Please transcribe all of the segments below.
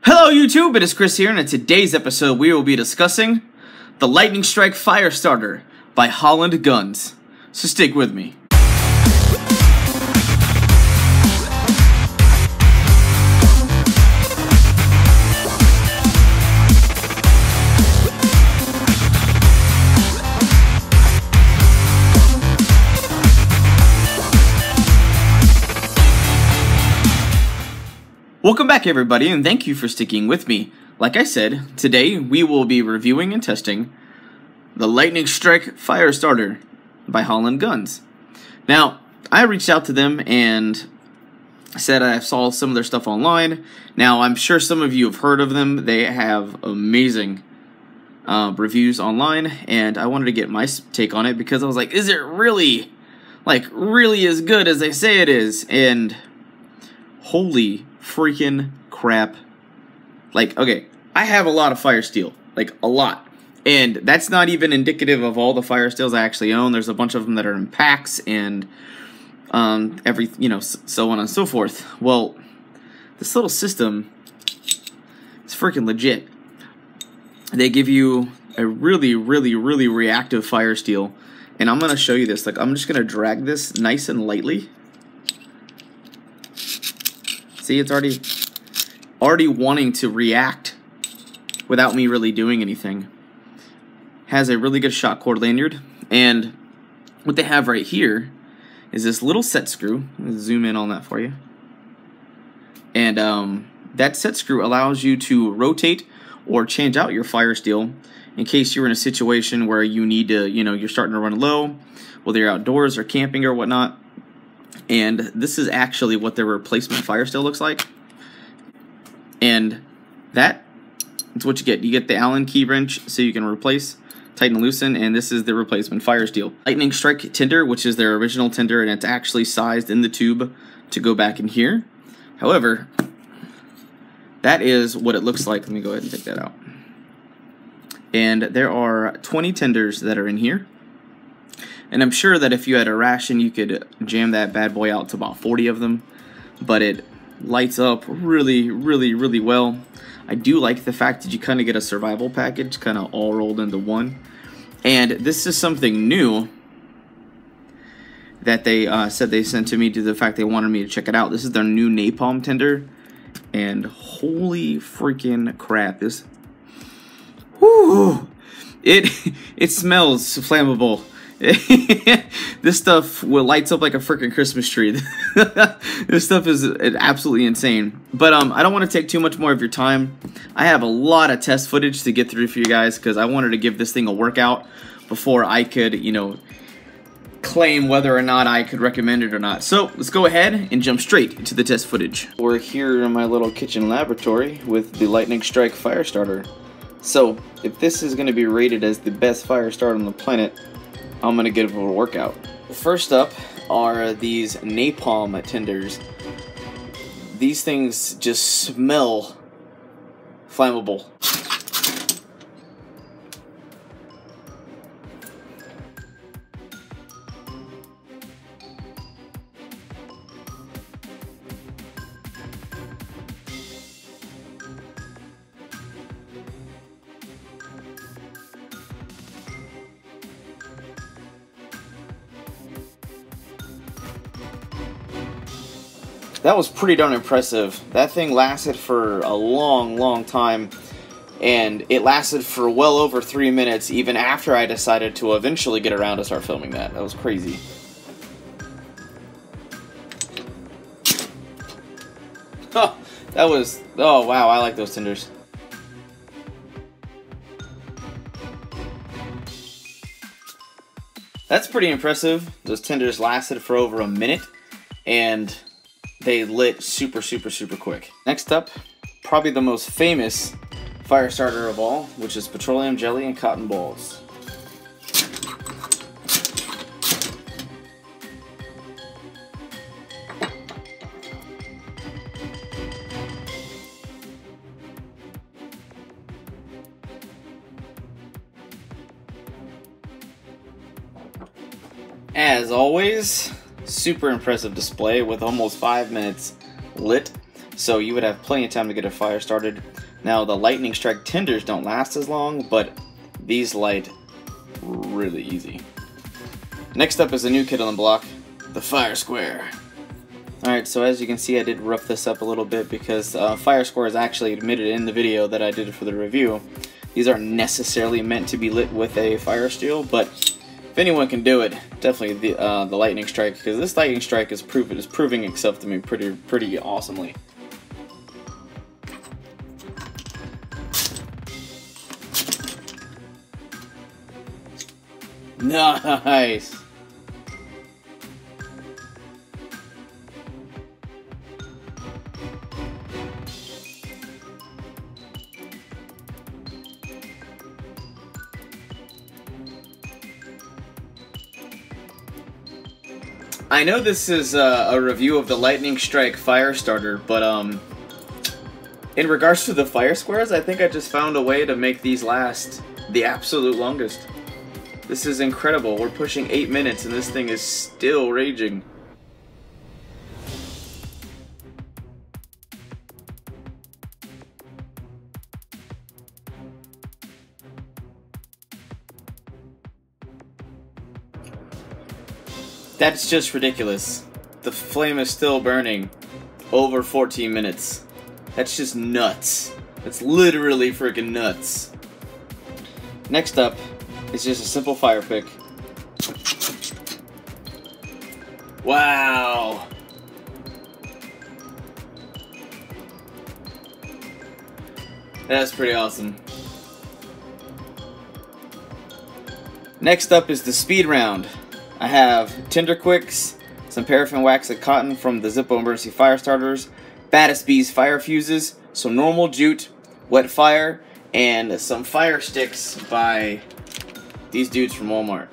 Hello YouTube, it is Chris here, and in today's episode we will be discussing the Lightning Strike Firestarter by Holland Guns. So stick with me. Welcome back everybody, and thank you for sticking with me. Like I said, today we will be reviewing and testing the Lightning Strike Firestarter by Holland Guns. Now, I reached out to them and said I saw some of their stuff online. Now, I'm sure some of you have heard of them. They have amazing reviews online, and I wanted to get my take on it because I was like, is it really, really as good as they say it is? And holy freaking crap. Okay, I have a lot of fire steel, a lot, and that's not even indicative of all the fire steels I actually own. There's a bunch of them that are in packs and so on and so forth. Well, this little system is freaking legit. They give you a really reactive fire steel, and I'm gonna show you this. I'm just gonna drag this nice and lightly. See, it's already wanting to react without me really doing anything. Has a really good shot cord lanyard, and what they have right here is this little set screw. Let me zoom in on that for you. And that set screw allows you to rotate or change out your fire steel in case you're in a situation where you need to, you're starting to run low, whether you're outdoors or camping or whatnot. And this is actually what their replacement fire steel looks like. And that's what you get. You get the Allen key wrench so you can replace, tighten, and loosen, and this is the replacement fire steel. Lightning Strike tinder, which is their original tinder, and it's actually sized in the tube to go back in here. However, that is what it looks like. Let me go ahead and take that out. And there are 20 tenders that are in here. And I'm sure that if you had a ration, you could jam that bad boy out to about 40 of them. But it lights up really well. I do like the fact that you kind of get a survival package kind of all rolled into one. And this is something new that they said they sent to me due to the fact they wanted me to check it out. This is their new napalm tinder. And holy freaking crap. This, whoo, it smells flammable. This stuff lights up like a freaking Christmas tree. This stuff is absolutely insane. But I don't want to take too much more of your time. I have a lot of test footage to get through for you guys because I wanted to give this thing a workout before I could, claim whether or not I could recommend it or not. So let's go ahead and jump straight into the test footage. We're here in my little kitchen laboratory with the Lightning Strike Firestarter. So if this is going to be rated as the best fire starter on the planet, I'm going to give it a workout. First up are these napalm tenders. These things just smell flammable. That was pretty darn impressive. That thing lasted for a long time, and it lasted for well over 3 minutes even after I decided to eventually get around to start filming that. That was crazy. Oh, oh wow, I like those tenders. That's pretty impressive. Those tenders lasted for over a minute, and they lit super quick. Next up, probably the most famous fire starter of all, which is petroleum jelly and cotton balls. As always, super impressive display with almost 5 minutes lit. so you would have plenty of time to get a fire started. Now the lightning strike tenders don't last as long, but these light really easy. Next up is a new kid on the block, the Fire Square. Alright, so as you can see, I did rough this up a little bit because Fire Square is actually admitted in the video that I did for the review. These aren't necessarily meant to be lit with a fire steel, but if anyone can do it, definitely the lightning strike, because this lightning strike is proving itself to me pretty awesomely. Nice. I know this is a review of the Lightning Strike Fire Starter, but in regards to the fire squares, I think I just found a way to make these last the absolute longest. This is incredible. We're pushing 8 minutes and this thing is still raging. That's just ridiculous. The flame is still burning over 14 minutes. That's just nuts. That's literally freaking nuts. Next up is just a simple fire pick. Wow. That's pretty awesome. Next up is the speed round. I have Tinder Quicks, some paraffin wax and cotton from the Zippo Emergency Fire Starters, Baddest Bees fire fuses, some normal jute, Wetfire, and some fire sticks by these dudes from Walmart.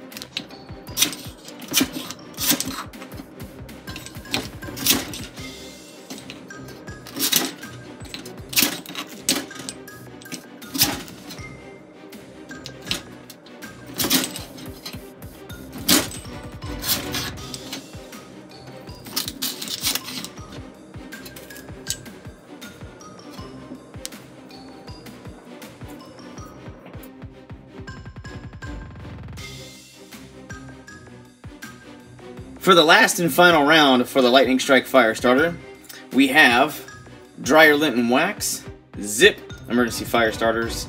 For the last and final round for the Lightning Strike Fire Starter, we have Dryer Lint and Wax, Zip Emergency Fire Starters,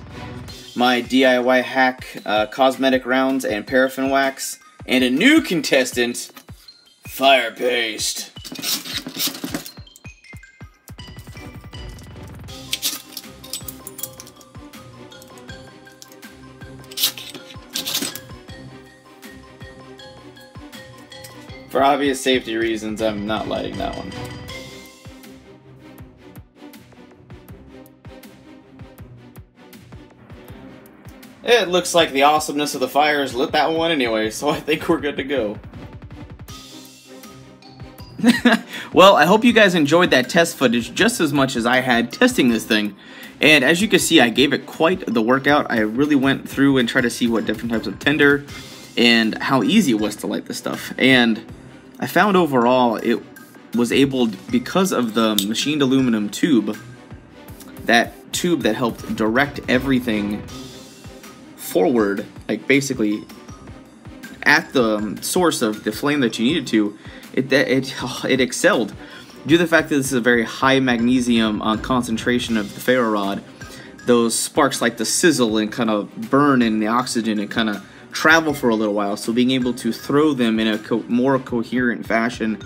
my DIY hack cosmetic rounds and paraffin wax, and a new contestant, Fire Paste. For obvious safety reasons, I'm not lighting that one. It looks like the awesomeness of the fires lit that one anyway, so I think we're good to go. Well, I hope you guys enjoyed that test footage just as much as I had testing this thing. And as you can see, I gave it quite the workout. I really went through and tried to see what different types of tinder and how easy it was to light this stuff. And I found overall it was able, because of the machined aluminum tube, that tube that helped direct everything forward, like basically at the source of the flame that you needed to, it excelled. Due to the fact that this is a very high magnesium concentration of the ferro rod, those sparks like to sizzle and kind of burn in the oxygen and kind of travel for a little while, so being able to throw them in a more coherent fashion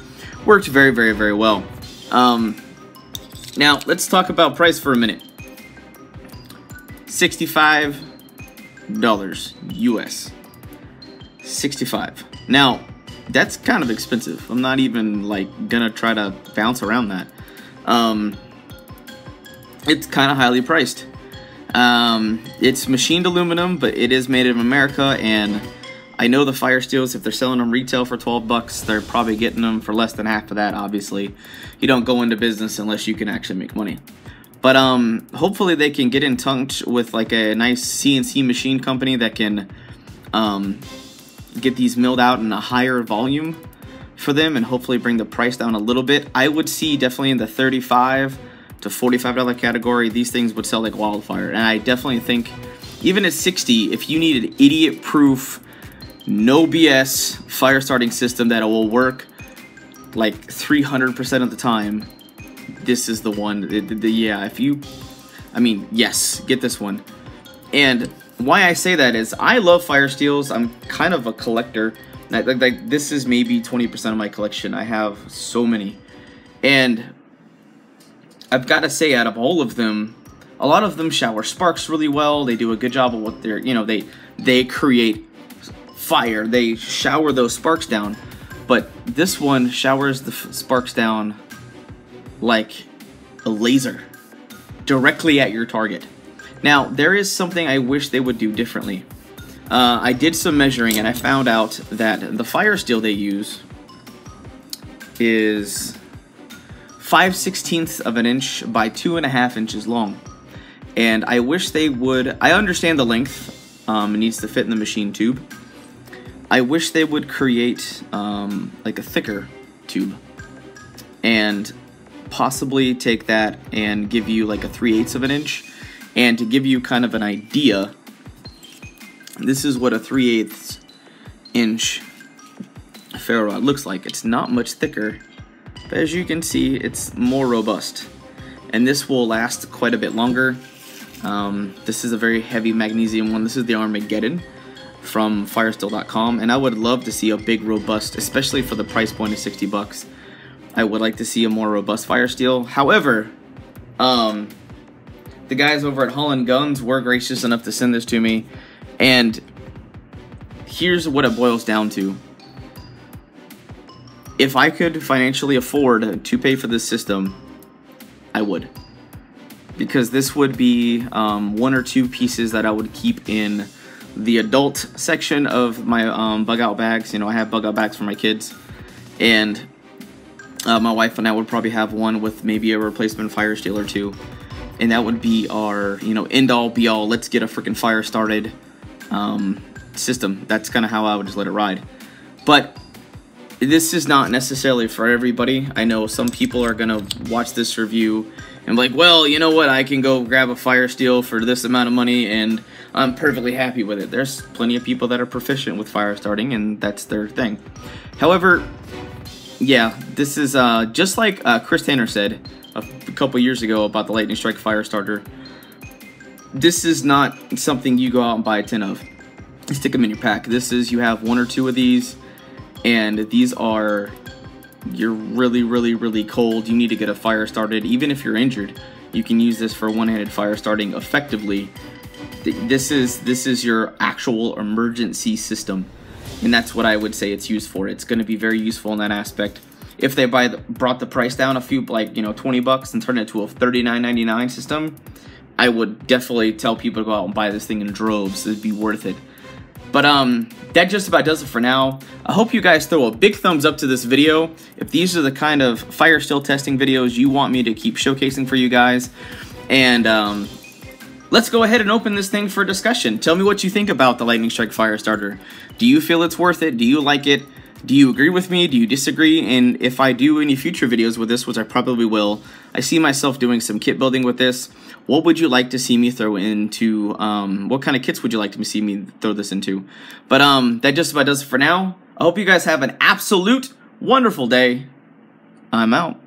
worked very, very, very well. Now, let's talk about price for a minute. $65 US. 65. Now, that's kind of expensive. I'm not even like gonna try to bounce around that. It's kind of highly priced. It's machined aluminum, but it is made in America, and I know the fire steels, if they're selling them retail for 12 bucks, they're probably getting them for less than half of that, obviously. You don't go into business unless you can actually make money. But hopefully they can get in touch with like a nice CNC machine company that can get these milled out in a higher volume for them and hopefully bring the price down a little bit. I would see definitely in the 35 to $45 category, these things would sell like wildfire. And I definitely think, even at $60, if you need an idiot-proof, no BS fire starting system that will work like 300% of the time, this is the one. Yeah, if you, I mean, yes, get this one. And why I say that is I love fire steels. I'm kind of a collector. Like this is maybe 20% of my collection. I have so many. And I've got to say, out of all of them, a lot of them shower sparks really well. They do a good job of what they're, you know, they create fire. They shower those sparks down. But this one showers the sparks down like a laser directly at your target. Now, there is something I wish they would do differently. I did some measuring and I found out that the fire steel they use is 5/16 of an inch by 2.5 inches long. And I wish they would, I understand the length, it needs to fit in the machine tube. I wish they would create like a thicker tube and possibly take that and give you like a 3/8 of an inch. And to give you kind of an idea, this is what a 3/8 inch ferro rod looks like. It's not much thicker, but as you can see, it's more robust. And this will last quite a bit longer. This is a very heavy magnesium one. This is the Armageddon from firesteel.com, and I would love to see a big, robust, especially for the price point of 60 bucks. I would like to see a more robust fire steel. However, the guys over at Holland Guns were gracious enough to send this to me, and here's what it boils down to. If I could financially afford to pay for this system, I would. Because this would be one or two pieces that I would keep in the adult section of my bug out bags. You know, I have bug out bags for my kids, and my wife and I would probably have one with maybe a replacement fire steel or two. And that would be our, you know, end all be all, let's get a freaking fire started system. That's kind of how I would just let it ride. But this is not necessarily for everybody. I know some people are going to watch this review and like, well, you know what, I can go grab a fire steel for this amount of money and I'm perfectly happy with it. There's plenty of people that are proficient with fire starting and that's their thing. However, yeah, this is just like Chris Tanner said a couple years ago about the Lightning Strike fire starter. This is not something you go out and buy a tin of. You stick them in your pack. This is, you have one or two of these, and these are, you're really cold. You need to get a fire started. Even if you're injured, you can use this for one-handed fire starting effectively. This is your actual emergency system, and that's what I would say it's used for. It's going to be very useful in that aspect. If they brought the price down a few, like, you know, 20 bucks and turned it to a $39.99 system, I would definitely tell people to go out and buy this thing in droves. It'd be worth it. But that just about does it for now. I hope you guys throw a big thumbs up to this video. If these are the kind of fire steel testing videos you want me to keep showcasing for you guys. And let's go ahead and open this thing for discussion. Tell me what you think about the Lightning Strike fire starter. Do you feel it's worth it? Do you like it? Do you agree with me? Do you disagree? And if I do any future videos with this, which I probably will, I see myself doing some kit building with this. What would you like to see me throw into? What kind of kits would you like to see me throw this into? But that just about does it for now. I hope you guys have an absolute wonderful day. I'm out.